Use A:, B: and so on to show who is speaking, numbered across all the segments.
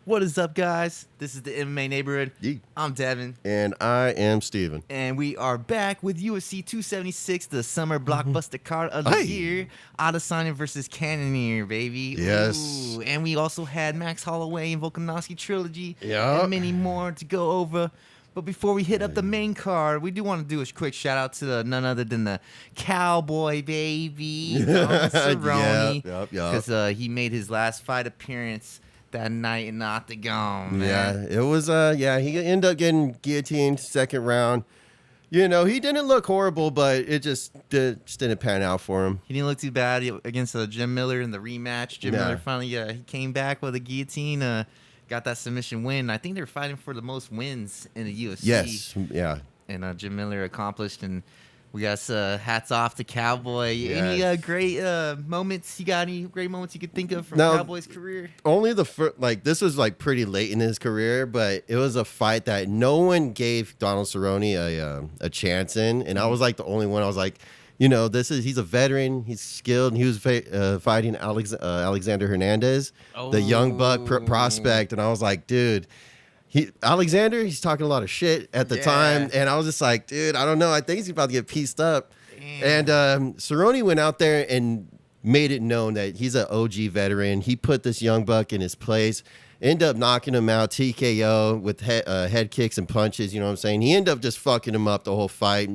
A: What is up, guys? This is the MMA Neighborhood.
B: Yee.
A: I'm Devin.
B: And I am Steven.
A: And we are back with UFC 276, the summer blockbuster card of the year. Adesanya versus Cannonier, baby.
B: Yes.
A: Ooh. And we also had Max Holloway and Volkanovski trilogy.
B: Yeah.
A: And many more to go over. But before we hit up the main card, we do want to do a quick shout out to none other than the Cowboy, baby, Donald Cerrone. Because he made his last fight appearance that night in the Octagon, man.
B: Yeah, it was, he ended up getting guillotined second round. You know, he didn't look horrible, but it just didn't pan out for him.
A: He didn't look too bad against Jim Miller in the rematch. Jim Miller finally he came back with a guillotine, got that submission win. I think they're fighting for the most wins in the UFC.
B: Yes, yeah.
A: And Jim Miller accomplished, and we got hats off to Cowboy.
B: Yes.
A: Any great moments? You got any great moments you could think of from Cowboy's career?
B: Only this was like pretty late in his career, but it was a fight that no one gave Donald Cerrone a chance in, and I was like the only one. I was like, you know, he's a veteran, he's skilled, and he was fighting Alexander Hernandez, the young buck prospect, and I was like, dude. Alexander, he's talking a lot of shit at the time, and I was just like, dude, I don't know. I think he's about to get pieced up. Damn. And Cerrone went out there and made it known that he's an OG veteran. He put this young buck in his place, ended up knocking him out TKO with head kicks and punches. You know what I'm saying? He ended up just fucking him up the whole fight.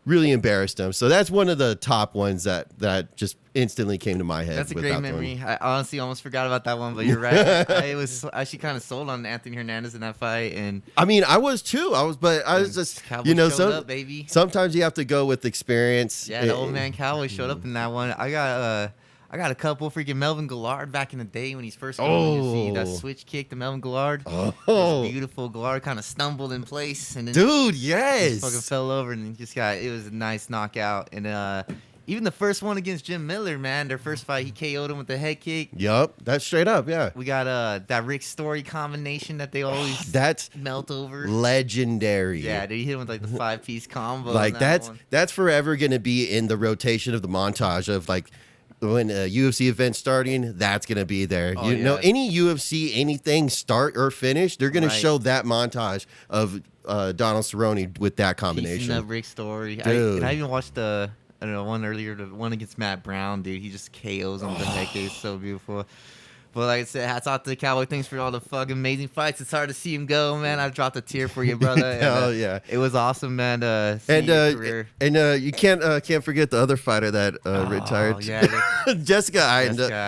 B: Really embarrassed him. So that's one of the top ones that just instantly came to my head.
A: That's a great memory. One. I honestly almost forgot about that one, but you're right. I was actually kind of sold on Anthony Hernandez in that fight, and
B: I mean, I was too. I was just,
A: Cowboy showed up, baby.
B: Sometimes you have to go with experience.
A: Yeah, the old man Cowboy showed up in that one. I got a couple freaking Melvin Gillard back in the day when he's first going to see that switch kick to Melvin Gillard. Beautiful. Gillard kind of stumbled in place, and then
B: yes,
A: fucking fell over, and it was a nice knockout. And even the first one against Jim Miller, man, their first fight, he KO'd him with the head kick.
B: Yup, that's straight up, yeah.
A: We got that Rick Story combination that they always melt over.
B: Legendary.
A: Yeah, dude, he hit him with like the 5-piece combo.
B: Like that's forever gonna be in the rotation of the montage of like when a UFC event's starting, that's going to be there. You know, any UFC, anything start or finish, they're going to show that montage of Donald Cerrone with that combination.
A: Piecing up Rick Story. I even watched one earlier, the one against Matt Brown, dude. He just KOs him with the head kick. It's so beautiful. But like I said, hats off to the Cowboy. Thanks for all the fucking amazing fights. It's hard to see him go, man. I dropped a tear for you, brother.
B: Hell yeah.
A: It was awesome, man.
B: You can't forget the other fighter that retired.
A: Yeah,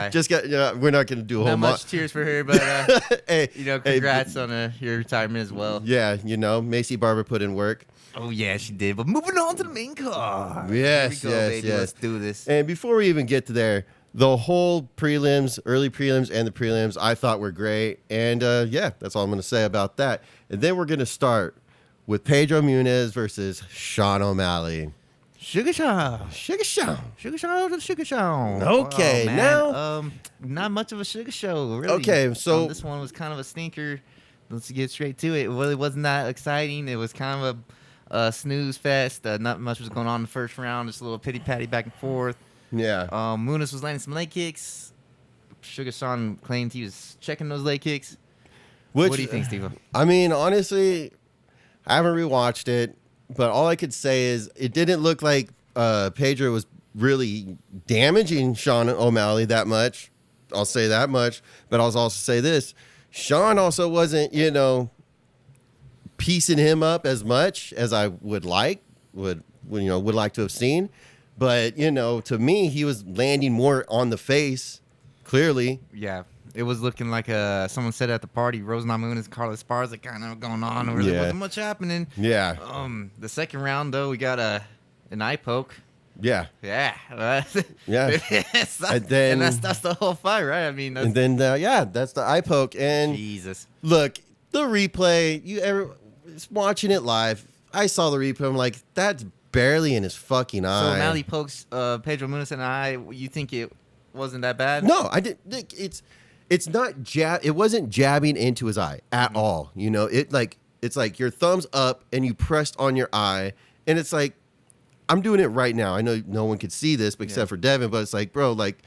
B: Jessica. We're not gonna do a whole
A: much tears for her, but congrats on your retirement as well.
B: Yeah, Macy Barber put in work.
A: Oh yeah, she did. But moving on to the main card.
B: Yes,
A: baby. Let's do this.
B: And before we even get to there, the whole early prelims and the prelims, I thought were great. And that's all I'm going to say about that. And then we're going to start with Pedro Munhoz versus Sean O'Malley.
A: Sugar Sean.
B: Okay,
A: now not much of a sugar show, really.
B: Okay, so
A: this one was kind of a stinker. Let's get straight to it. It really wasn't that exciting. It was kind of a snooze fest. Not much was going on in the first round. Just a little pity-patty back and forth.
B: Yeah.
A: Munhoz was landing some leg kicks. Sugar Sean claimed he was checking those leg kicks. What do you think, Steve?
B: I mean, honestly, I haven't rewatched it, but all I could say is it didn't look like Pedro was really damaging Sean O'Malley that much. I'll say that much, but I'll also say this. Sean also wasn't, piecing him up as much as I would like to have seen. But, to me, he was landing more on the face, clearly.
A: Yeah, it was looking like someone said at the party, Rose Namajunas and Carlos Esparza kind of going on. There really wasn't much happening.
B: Yeah.
A: The second round, though, we got an eye poke.
B: Yeah.
A: Yeah.
B: Yeah.
A: And that's the whole fight, right? I mean,
B: that's the eye poke. And
A: Jesus.
B: Look, the replay, watching it live, I saw the replay. I'm like, that's barely in his fucking eye.
A: So O'Malley pokes Pedro Munhoz in the eye. You think it wasn't that bad?
B: No, I didn't. It's not it wasn't jabbing into his eye at all. It's like your thumb's up and you pressed on your eye, and it's like, I'm doing it right now. I know no one could see this except for Devin, but it's like, bro, like,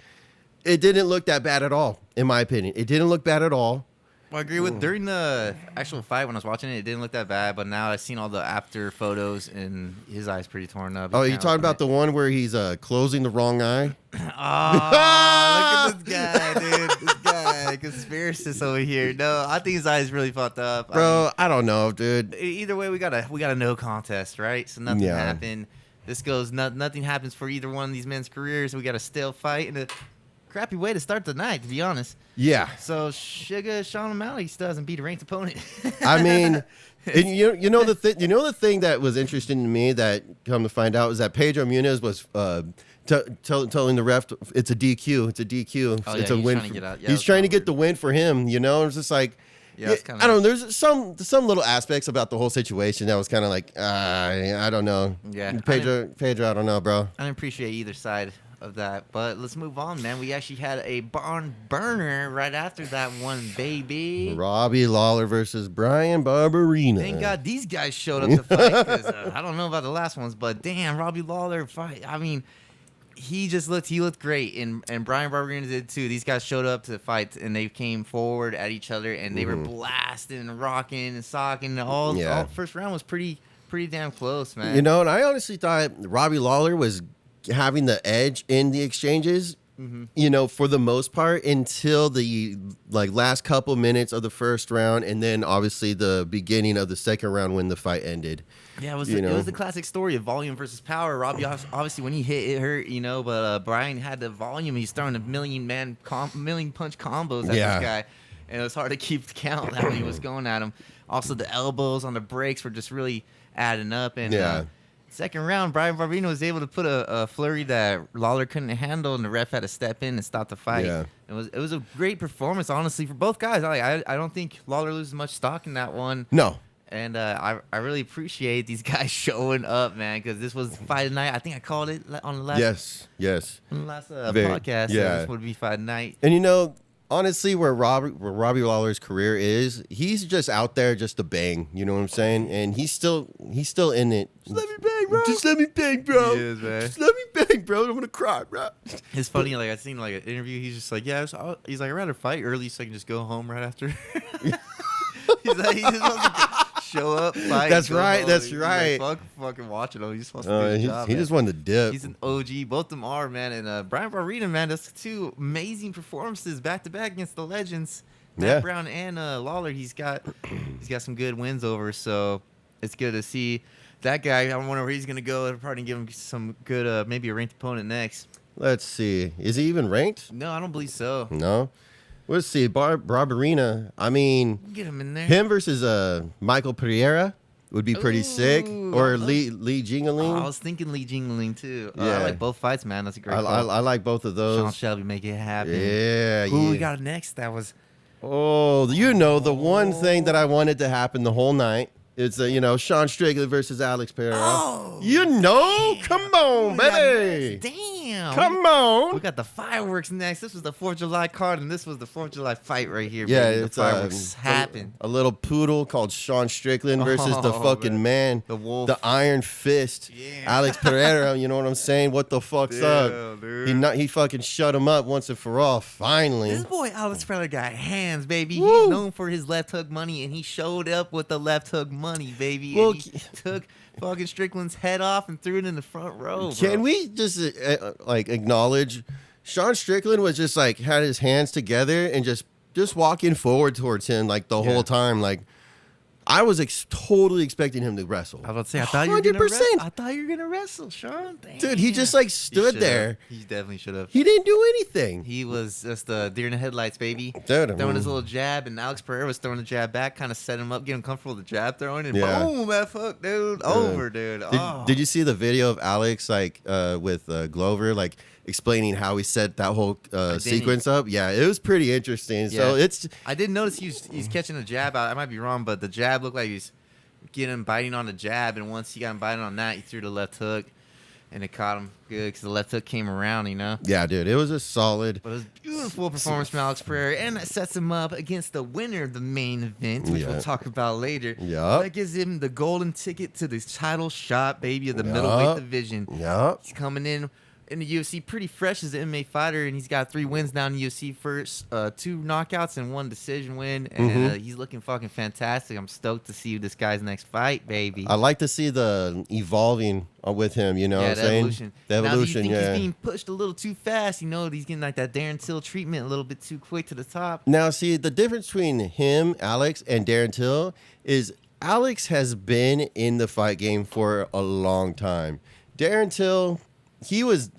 B: it didn't look that bad at all. in my opinion. It didn't look bad at all.
A: Well, I agree with during the actual fight when I was watching it, it didn't look that bad. But now I've seen all the after photos and his eye's pretty torn up.
B: Oh, you talking about the one where he's closing the wrong eye?
A: Oh, look at this guy, dude. This guy, conspiracist over here. No, I think his eye is really fucked up.
B: Bro, I don't know, dude.
A: Either way, we got a no contest, right? So nothing happened. This goes, nothing happens for either one of these men's careers. We got a still fight and a crappy way to start the night, to be honest.
B: Yeah.
A: So Sean O'Malley still hasn't beat a ranked opponent.
B: I mean, and you know the thing that was interesting to me that come to find out is that Pedro Munez was telling the ref it's a DQ. It's a DQ.
A: Oh,
B: it's
A: yeah,
B: a win.
A: Trying to get out. Yeah,
B: he's trying to get the win for him. You know, it's just like.
A: Yeah,
B: I don't know. There's some little aspects about the whole situation that was kind of like I don't know.
A: Yeah,
B: Pedro, I don't know, bro.
A: I didn't appreciate either side of that, but let's move on, man. We actually had a barn burner right after that one, baby.
B: Robbie Lawler versus Brian Barberena.
A: Thank God these guys showed up to fight. Because I don't know about the last ones, but damn, Robbie Lawler fight. I mean, he looked great, and Brian Barberena did too. These guys showed up to fight, and they came forward at each other, and they were blasting and rocking and socking. All first round was pretty damn close, man.
B: You know, and I honestly thought Robbie Lawler was having the edge in the exchanges. You know, for the most part, until the last couple minutes of the first round, and then obviously the beginning of the second round when the fight ended.
A: Yeah, it was the classic story of volume versus power. Robbie, obviously, when he hit, it hurt, you know, but Brian had the volume. He's throwing a million punch combos at this guy, and it was hard to keep count how he was going at him. Also, the elbows on the breaks were just really adding up, and second round, Brian Barberena was able to put a flurry that Lawler couldn't handle, and the ref had to step in and stop the fight.
B: Yeah.
A: It was a great performance, honestly, for both guys. I don't think Lawler loses much stock in that one.
B: No.
A: And I really appreciate these guys showing up, man, because this was fight night. I think I called it on the last on the last podcast.
B: Yeah,
A: this would be fight night.
B: And you know, honestly, where Robbie Lawler's career is, he's just out there just to bang. You know what I'm saying? And he's still in it.
A: Just let me bang, bro.
B: Just let me bang, bro.
A: He is, man.
B: Just let me bang, bro. I'm gonna cry, bro.
A: It's funny. I seen an interview. He's just like, he's like, I'd rather fight early so I can just go home right after. He's like, he just wants to show up, fight.
B: That's right.
A: Home.
B: That's
A: He's
B: right.
A: Like, fucking watching him. He just wants to do his job.
B: He just wanted to dip.
A: He's an OG. Both of them are, man. And Brian Barberena, man, that's two amazing performances back to back against the legends, Matt Brown and Lawler. He's got some good wins over. So it's good to see that guy. I wonder where he's gonna go. I'll probably give him some good, maybe a ranked opponent next.
B: Let's see. Is he even ranked?
A: No, I don't believe so.
B: No. Let's see. Barberena. I mean,
A: get him in there.
B: Him versus Michael Pereira would be pretty sick. Or Li Jingliang.
A: I was thinking Li Jingliang too.
B: Yeah.
A: I like both fights, man. That's a great.
B: I like both of those.
A: Sean Shelby, make it happen.
B: Yeah.
A: Who we got next? That was.
B: Oh, you know, the one thing that I wanted to happen the whole night. It's Sean Strickland versus Alex Pereira.
A: Oh,
B: come on, baby.
A: Damn.
B: Come on.
A: We got the fireworks next. This was the 4th of July card, and this was the 4th of July fight right here.
B: Yeah,
A: baby.
B: it's
A: the fireworks happen.
B: A little poodle called Sean Strickland versus the fucking man,
A: the wolf,
B: the Iron Fist, Alex Pereira. You know what I'm saying? What the fuck's up? Dude. He fucking shut him up once and for all. Finally,
A: this boy Alex Pereira got hands, baby.
B: Woo.
A: He's known for his left hook money, and he showed up with the left hook money, baby.
B: Well,
A: and he took fucking Strickland's head off and threw it in the front row.
B: Can we just acknowledge Sean Strickland was just had his hands together and just walking forward towards him the whole time. I was totally expecting him to wrestle.
A: I was about to say, I thought you were going to wrestle. I thought you were going to wrestle, Sean. Damn.
B: Dude, he just stood there.
A: He definitely should have.
B: He didn't do anything.
A: He was just a deer in the headlights, baby.
B: Dude,
A: throwing his little jab, and Alex Pereira was throwing the jab back, kind of set him up, get him comfortable with the jab throwing, and boom, F hook, dude. Over, dude.
B: Did you see the video of Alex with Glover explaining how he set that whole sequence up? Yeah, it was pretty interesting. Yeah. So
A: I did notice he's catching a jab out. I might be wrong, but the jab looked like he's biting on the jab, and once he got him biting on that, he threw the left hook, and it caught him good because the left hook came around,
B: Yeah, dude, it was a solid.
A: But it was a beautiful performance from Alex Pereira, and that sets him up against the winner of the main event, which we'll talk about later.
B: Yeah,
A: that gives him the golden ticket to the title shot, baby, of the middleweight division.
B: Yeah,
A: he's coming in in the UFC, pretty fresh as an MMA fighter, and he's got 3 wins now in the UFC. First, 2 knockouts and 1 decision win, and he's looking fucking fantastic. I'm stoked to see this guy's next fight, baby.
B: I like to see the evolving with him. You know what I'm saying?
A: Evolution.
B: The evolution.
A: Now, do you think he's being pushed a little too fast? You know, he's getting like that Darren Till treatment a little bit too quick to the top.
B: Now, see, the difference between him, Alex, and Darren Till is Alex has been in the fight game for a long time. Darren Till, he was,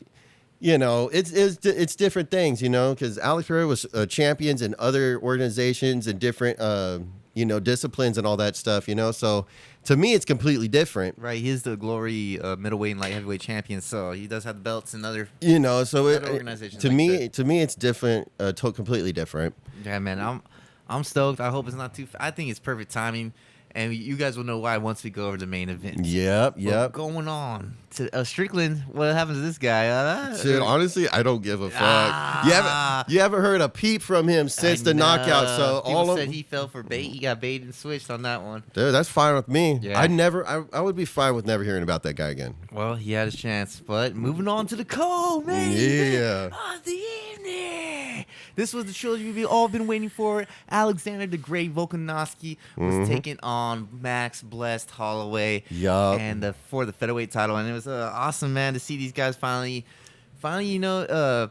B: you know, it's different things, you know, because Alex Pereira was champions in other organizations and different, you know, disciplines and all that stuff, you know. So to me, it's completely different.
A: Right, he is the Glory middleweight and light heavyweight champion, so he does have the belts and other,
B: you know. So
A: organizations.
B: To me, it's different, completely different.
A: Yeah, man, I'm stoked. I hope it's not too. I think it's perfect timing. And you guys will know why once we go over the main event.
B: Yep.
A: What's going on to Strickland? What happens to this guy?
B: Shit, honestly, I don't give a fuck. You haven't heard a peep from him since the knockout. So
A: people said he fell for bait. He got baited and switched on that one.
B: Dude, that's fine with me.
A: Yeah.
B: I would be fine with never hearing about that guy again.
A: Well, he had his chance, but moving on to the co-main event of the evening. This was the trilogy we've all been waiting for. Alexander the Great Volkanovski was taking on Max Blessed Holloway, and for the featherweight title, and it was awesome, man, to see these guys finally, you know,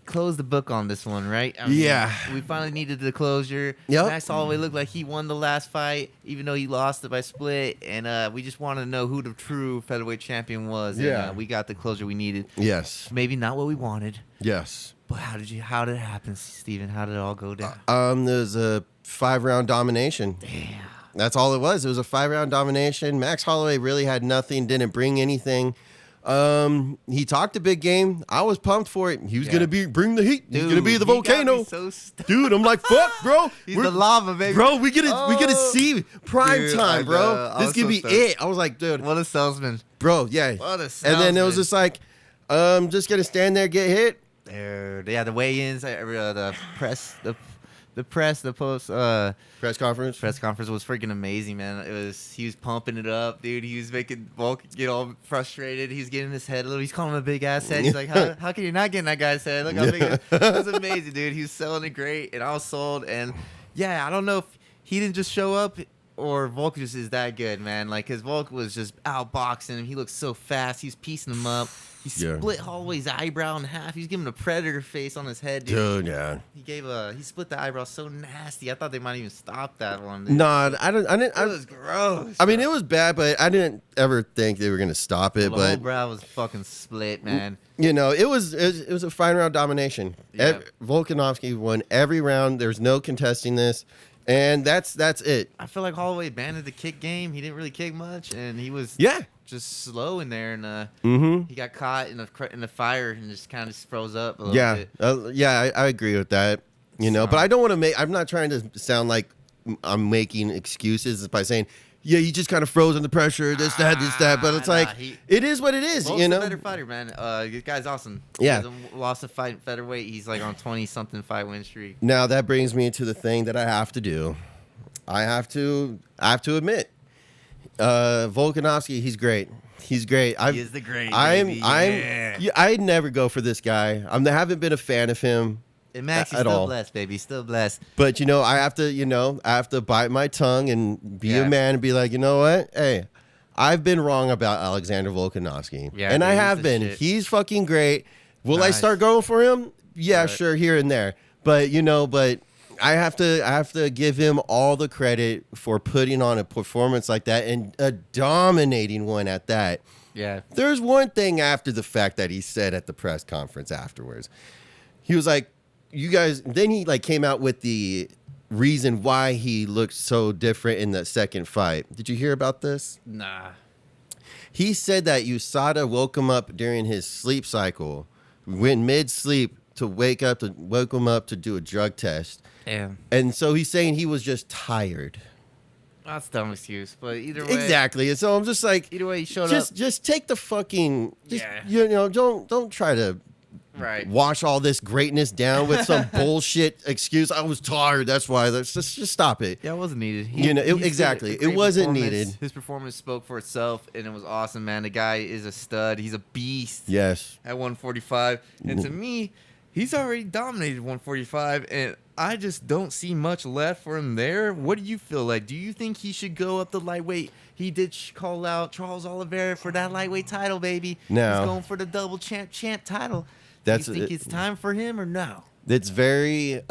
A: close the book on this one, right? I mean, we finally needed the closure. Max Holloway looked like he won the last fight, even though he lost it by split, and we just wanted to know who the true featherweight champion was. And, we got the closure we needed.
B: Yes,
A: maybe not what we wanted.
B: Yes.
A: But how did it happen, Steven? How did it all go down?
B: There's a 5-round domination.
A: Damn.
B: That's all it was. It was a 5-round domination. Max Holloway really had nothing, didn't bring anything. He talked a big game. I was pumped for it. He was gonna bring the heat. He's gonna be the volcano. Dude, I'm like, fuck, bro.
A: He's the lava, baby.
B: Bro, we get to see prime time, bro. This could be it. I was like, dude.
A: What a salesman.
B: Bro, yeah.
A: What a salesman.
B: And then it was just like, just gonna stand there, get hit.
A: Yeah, the weigh-ins, the press conference was freaking amazing, man. He was pumping it up, dude. He was making Volk get all frustrated. He was getting his head a little. He's calling him a big ass head. He's like, how can you not get in that guy's head? Look how big it is. It was amazing, dude. He was selling it great, and I was sold. And yeah, I don't know if he didn't just show up or Volk just is that good, man. Like, his Volk was just outboxing him. He looked so fast. He was piecing him up. He split Holloway's eyebrow in half. He was giving a predator face on his head, dude.
B: Yeah.
A: He split the eyebrow so nasty. I thought they might even stop that one.
B: No, I didn't.
A: It was gross.
B: I mean, it was bad, but I didn't ever think they were gonna stop it.
A: The
B: but
A: whole brow was fucking split, man.
B: You know, it was a 5-round domination.
A: Yeah.
B: Volkanovski won every round. There's no contesting this. And that's it.
A: I feel like Holloway abandoned the kick game. He didn't really kick much, and he was just slow in there, and he got caught in the fire and just kind of froze up a little bit.
B: I agree with that. You know, but I don't want to make. I'm not trying to sound like I'm making excuses by saying, yeah, he just kind of froze under pressure, this, that. But it's it is what it is.
A: Volk's
B: you know,
A: a better fighter, man. This guy's awesome.
B: Yeah,
A: he hasn't lost a fight in featherweight. He's like on 20-something fight win streak.
B: Now that brings me to the thing that I have to do. I have to admit, Volkanovski, he's great. He's great.
A: He is the great.
B: I'd never go for this guy. I haven't been a fan of him.
A: And Max, he's still blessed, baby. He's still blessed.
B: But I have to bite my tongue and be a man and be like, you know what? Hey, I've been wrong about Alexander Volkanovski. Yeah, and I have been. Shit. He's fucking great. Will I start going for him? Yeah, sure, here and there. But I have to give him all the credit for putting on a performance like that and a dominating one at that.
A: Yeah.
B: There's one thing after the fact that he said at the press conference afterwards. He was like, you guys, then he came out with the reason why he looked so different in the second fight. Did you hear about this?
A: Nah.
B: He said that USADA woke him up during his sleep cycle, went mid-sleep to woke him up to do a drug test.
A: Damn.
B: And so he's saying he was just tired.
A: That's a dumb excuse, but either way.
B: Exactly. And so I'm just like,
A: either way, he showed up.
B: Just take the fucking, don't try to
A: Right.
B: wash all this greatness down with some bullshit excuse. I was tired. That's why. Let's just stop it.
A: Yeah, it wasn't needed.
B: Exactly. It wasn't needed.
A: His performance spoke for itself, and it was awesome, man. The guy is a stud. He's a beast.
B: Yes.
A: At 145, and to me, he's already dominated 145, and I just don't see much left for him there. What do you feel like? Do you think he should go up the lightweight? He did call out Charles Oliveira for that lightweight title, baby.
B: No.
A: He's going for the double champ title. Do you think it's time for him or no?
B: It's very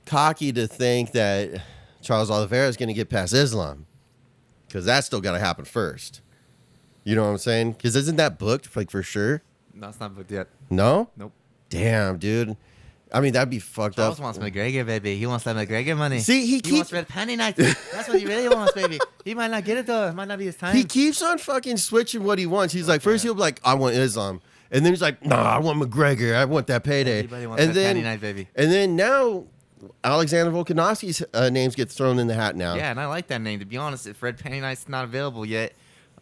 B: cocky to think that Charles Oliveira is going to get past Islam, because that's still got to happen first. You know what I'm saying? Because isn't that booked like for sure?
A: No, it's not booked yet.
B: No?
A: Nope.
B: Damn, dude. I mean, that'd be fucked
A: Charles
B: up.
A: wants McGregor, baby. He wants that McGregor money.
B: See, he
A: wants red penny nights. That's what he really wants, baby. He might not get it though. It might not be his time.
B: He keeps on fucking switching what he wants. He's like, first he'll be like, I want Islam. And then he's like, nah, I want McGregor. I want that payday.
A: Everybody wants
B: And
A: that penny night, baby.
B: And then now, Alexander Volkanovski's names get thrown in the hat now.
A: Yeah, and I like that name. To be honest, if Red Penny Night's not available yet,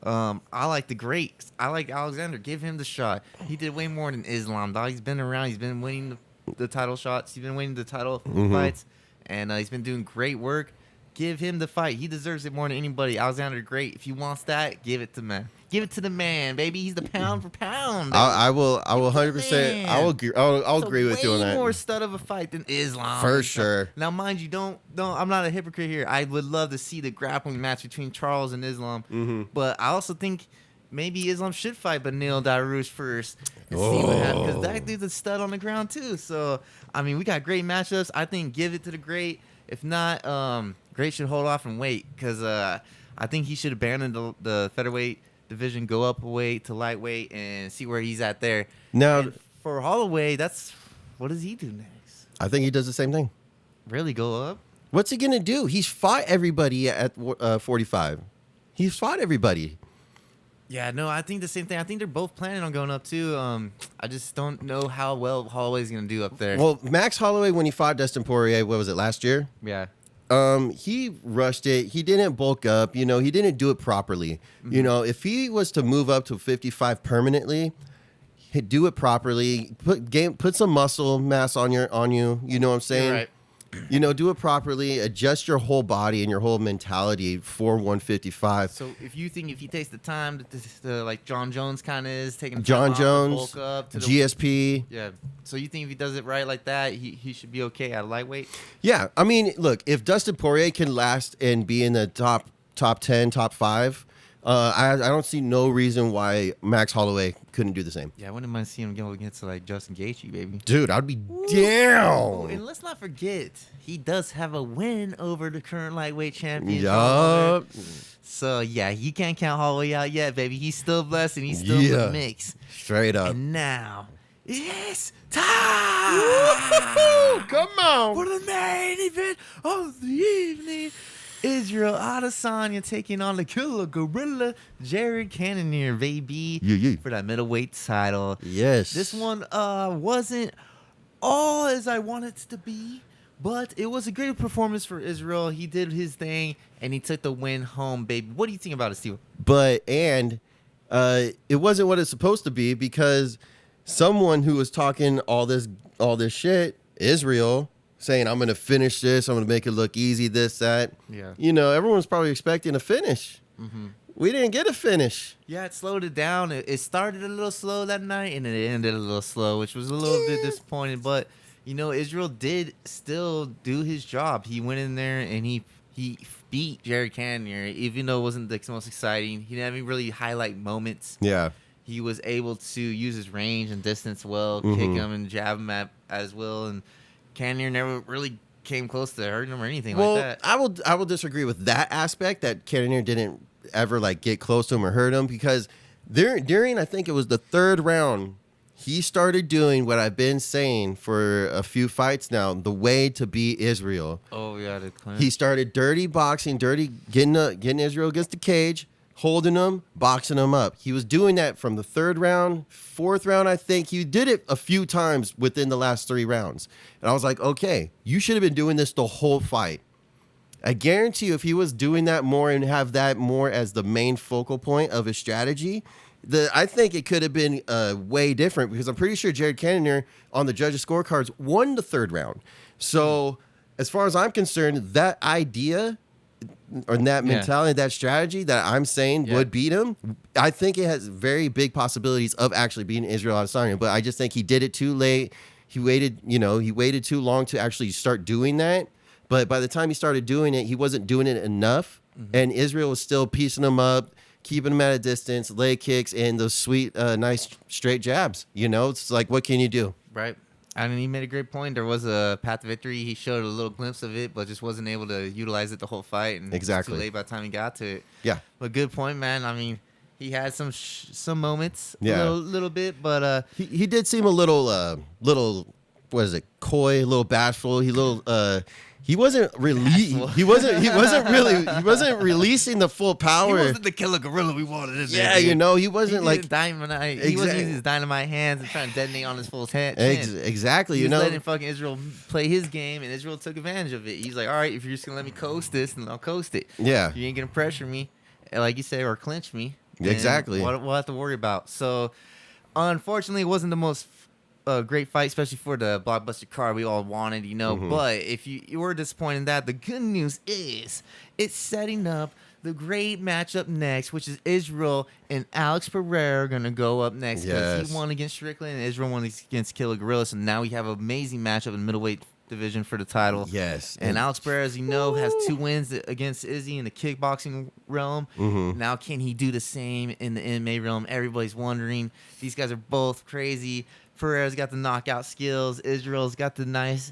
A: I like the greats. I like Alexander. Give him the shot. He did way more than Islam, dog. He's been around. He's been winning the title shots. He's been winning the title fights, and he's been doing great work. Give him the fight. He deserves it more than anybody. Alexander, great. If he wants that, give it to man. Give it to the man, baby. He's the pound for pound.
B: I will 100%. I'll agree with you on that.
A: Way more stud of a fight than Islam.
B: For sure.
A: Now, mind you, don't. I'm not a hypocrite here. I would love to see the grappling match between Charles and Islam, but I also think maybe Islam should fight Beneil Dariush first and see what happens, because that dude's a stud on the ground too. So I mean, we got great matchups. I think give it to the great. If not, great should hold off and wait, because I think he should abandon the featherweight division, go up a weight to lightweight, and see where he's at there.
B: Now,
A: and for Holloway, what does he do next?
B: I think he does the same thing.
A: Really go up?
B: What's he going to do? He's fought everybody at 45. He's fought everybody.
A: Yeah, no, I think the same thing. I think they're both planning on going up too. I just don't know how well Holloway's going to do up there.
B: Well, Max Holloway, when he fought Dustin Poirier, what was it, last year?
A: Yeah.
B: He rushed it. He didn't bulk up. You know, he didn't do it properly. You know, if he was to move up to 55 permanently, he'd do it properly. Put some muscle mass on you. You know what I'm saying?
A: You're right.
B: You know, do it properly. Adjust your whole body and your whole mentality for 155.
A: So if you think if he takes the time to like John Jones kind of is taking
B: John
A: time
B: Jones,
A: off to bulk up to
B: GSP.
A: Yeah. So you think if he does it right like that, he should be okay at lightweight?
B: Yeah. I mean, look, if Dustin Poirier can last and be in the top 10, top 5, I don't see no reason why Max Holloway couldn't do the same.
A: Yeah, I wouldn't mind seeing him go against like Justin Gaethje, baby.
B: Dude, I'd be
A: Oh,
B: down.
A: and let's not forget, he does have a win over the current lightweight champion.
B: Yup.
A: So yeah, you can't count Holloway out yet, baby. He's still blessed and he's still in the mix.
B: Straight up.
A: And now it's time.
B: Come on.
A: For the main event of the evening. Israel Adesanya taking on the killer gorilla Jared Cannonier, baby, for that middleweight title.
B: Yes.
A: This one wasn't all as I wanted it to be, but it was a great performance for Israel. He did his thing, and he took the win home, baby. What do you think about it, Steve?
B: But it wasn't what it's supposed to be, because someone who was talking all this shit, Israel, saying, I'm going to finish this, I'm going to make it look easy, this, that.
A: Yeah.
B: You know, everyone's probably expecting a finish. We didn't get a finish.
A: Yeah, it slowed it down. It started a little slow that night, and it ended a little slow, which was a little bit disappointing. But, you know, Israel did still do his job. He went in there, and he beat Jared Cannonier, even though it wasn't the most exciting. He didn't have any really highlight moments.
B: Yeah.
A: He was able to use his range and distance well, kick him and jab him as well, and Cannonier never really came close to hurting him or anything like that.
B: I will disagree with that aspect, that Cannonier didn't ever like get close to him or hurt him, because during I think it was the 3rd round, he started doing what I've been saying for a few fights now, the way to beat Israel.
A: Oh yeah, the clinch.
B: He started dirty boxing, getting Israel against the cage, holding him, boxing him up. He was doing that from the 3rd round, 4th round, I think. He did it a few times within the last 3 rounds. And I was like, okay, you should have been doing this the whole fight. I guarantee you, if he was doing that more and have that more as the main focal point of his strategy, I think it could have been way different because I'm pretty sure Jared Cannonier on the judges' scorecards won the third round. So as far as I'm concerned, that idea or that mentality, that strategy that I'm saying would beat him, I think it has very big possibilities of actually beating Israel Adesanya. But I just think he did it too late. He waited too long to actually start doing that. But by the time he started doing it, he wasn't doing it enough. And Israel was still piecing him up, keeping him at a distance, leg kicks, and those sweet, nice straight jabs. It's like, what can you do?
A: Right. I mean, he made a great point. There was a path to victory. He showed a little glimpse of it, but just wasn't able to utilize it the whole fight. And
B: exactly.
A: It was too late by the time he got to it.
B: Yeah.
A: But good point, man. I mean, he had some moments,
B: yeah,
A: little bit, but
B: he did seem a little what is it, coy, a little bashful. He wasn't he wasn't releasing the full power. He
A: wasn't the killer gorilla we wanted.
B: He wasn't like
A: dynamite. He wasn't using his dynamite hands and trying to detonate on his full head.
B: Exactly.
A: He was letting fucking Israel play his game, and Israel took advantage of it. He's like, all right, if you're just gonna let me coast this, then I'll coast it.
B: Yeah.
A: You ain't gonna pressure me, like you say, or clinch me.
B: Exactly.
A: We'll have to worry about. So, unfortunately, it wasn't the most great fight, especially for the blockbuster card we all wanted, But if you were disappointed in that, the good news is it's setting up the great matchup next, which is Israel and Alex Pereira going to go up next because he won against Strickland and Israel won against Killer Gorilla. So now we have an amazing matchup in the middleweight division for the title.
B: Yes.
A: And Alex Pereira, as you know, has 2 wins against Izzy in the kickboxing realm. Now can he do the same in the MMA realm? Everybody's wondering. These guys are both crazy. Pereira's got the knockout skills. Israel's got the nice,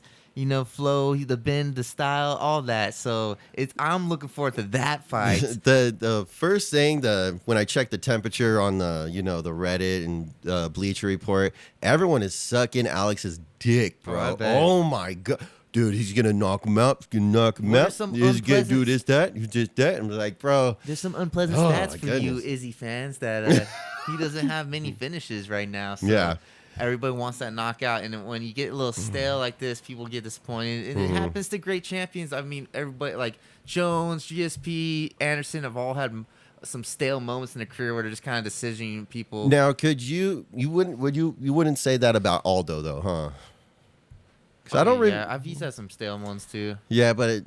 A: flow, the bend, the style, all that. So I'm looking forward to that fight.
B: The first thing, when I checked the temperature on the the Reddit and Bleacher Report, everyone is sucking Alex's dick, bro. Oh my god. Dude, he's gonna knock him out. He's gonna knock him out. He's gonna do this, that. He's just that. I'm like, bro.
A: There's some unpleasant stats for you, Izzy fans, that he doesn't have many finishes right now. So everybody wants that knockout, and when you get a little stale like this, people get disappointed. And it happens to great champions. I mean, everybody like Jones, GSP, Anderson have all had some stale moments in their career where they're just kind of decisioning people.
B: Now, could you wouldn't say that about Aldo though, huh?
A: I don't really. Yeah, he's had some stale ones too.
B: Yeah, but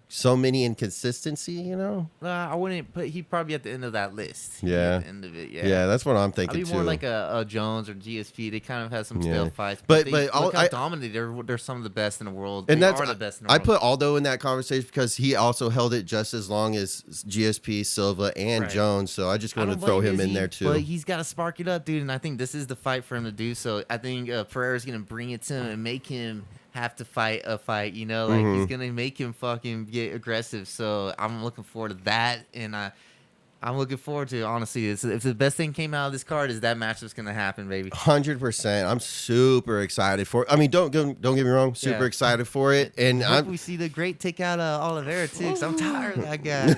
B: so many inconsistency,
A: I wouldn't put. He'd probably at the end of that list.
B: Yeah.
A: At the end of it. Yeah.
B: Yeah, that's what I'm thinking
A: I'd be
B: too.
A: more like a Jones or GSP. They kind of have some stale fights.
B: But
A: look how dominant they're some of the best in the world.
B: And
A: they are the best in the world.
B: I put Aldo in that conversation because he also held it just as long as GSP, Silva, and Jones. So I just wanted to throw him in there too.
A: But he's got to spark it up, dude. And I think this is the fight for him to do so. I think Pereira's gonna bring it to him and make him have to fight a fight, he's gonna make him fucking get aggressive. So I'm looking forward to that, and I'm looking forward to, honestly, if the best thing came out of this card is that matchup's gonna happen, baby.
B: 100%. I'm super excited for it. I mean, don't get me wrong, super excited for it. And
A: I hope we see the great take out Oliveira too, because I'm tired of that guy.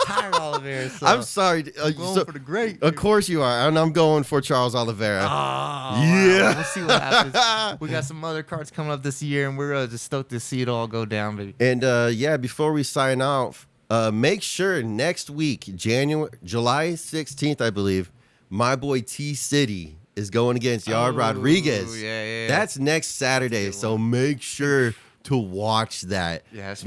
A: Tired of Oliveira. So
B: I'm sorry.
A: I'm going for the great.
B: Of course you are, and I'm going for Charles Oliveira.
A: Oh, yeah. We'll see what happens. We got some other cards coming up this year, and we're just stoked to see it all go down, baby.
B: And before we sign off, make sure next week, July 16th, I believe, my boy T City is going against Yard Rodriguez.
A: Yeah.
B: That's next Saturday, so make sure to watch that.
A: Yeah, that's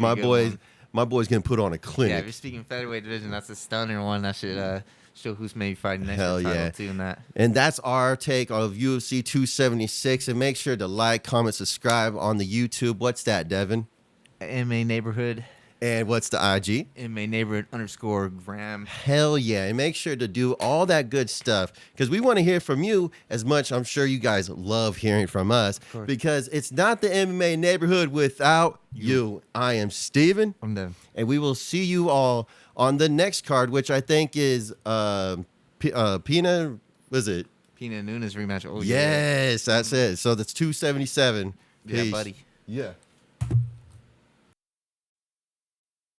B: my boy's gonna put on a clinic.
A: Yeah, if you're speaking featherweight division, that's a stunner one. That should show who's maybe fighting next title too in that.
B: And that's our take of UFC 276. And make sure to like, comment, subscribe on the YouTube. What's that, Devin?
A: MMA Neighborhood.
B: And what's the IG?
A: MMA Neighborhood _Graham.
B: Hell yeah. And make sure to do all that good stuff because we want to hear from you as much. I'm sure you guys love hearing from us because it's not the MMA Neighborhood without you. I am Steven.
A: I'm Devin.
B: And we will see you all on the next card, which I think is Pina, was it?
A: Pina Nunes rematch. Oh,
B: yes, that's it. So that's 277.
A: Yeah,
B: Peace.
A: buddy.
B: Yeah.